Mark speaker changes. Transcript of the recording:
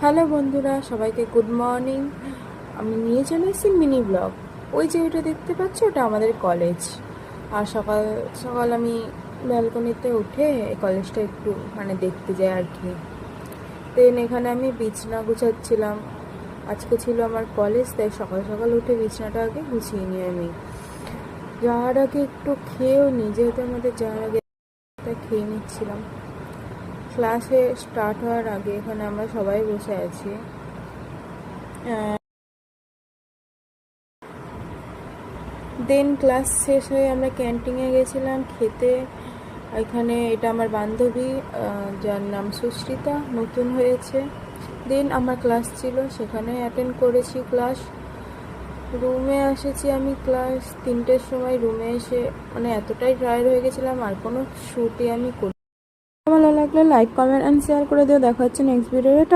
Speaker 1: Hello বন্ধুরা, সবাইকে good morning. আমি নিয়ে চলে এসেছি মিনি ব্লগ। ওই যে ওইটা দেখতে পাচ্ছ, ওটা আমাদের কলেজ। আর সকাল সকাল আমি ব্যালকনিতে উঠে কলেজটা একটু দেখতে যাই আর কি। দেন এখানে আমি বিছনা গুছাচ্ছিলাম। আজকে ছিল আমার কলেজ, তাই সকাল সকাল উঠে বিছনাটা আগে গুছিয়ে নিই আমি। যাওয়ার আগে একটু খেয়েও নিই, যেহেতু আমাদের যাওয়ার আগে খেয়ে নিচ্ছিলাম। ক্লাসে স্টার্ট হওয়ার আগে এখানে আমরা সবাই বসে আছি। দেন ক্লাস শেষ হয়ে আমরা ক্যান্টিনে গেছিলাম খেতে। এখানে এটা আমার বান্ধবী, যার নাম সুস্মিতা, নতুন হয়েছে। দেন আমার ক্লাস ছিল, সেখানে অ্যাটেন্ড করেছি ক্লাস। রুমে এসেছি আমি ক্লাস 3টের সময়। রুমে এসে এতটাই টায়ার্ড হয়ে গেছিলাম, আর কোনো শ্যুটই আমি করি। ভালো লাগলে লাইক, কমেন্ট অ্যান্ড শেয়ার করে দিও। দেখা হচ্ছে নেক্সট ভিডিওতে।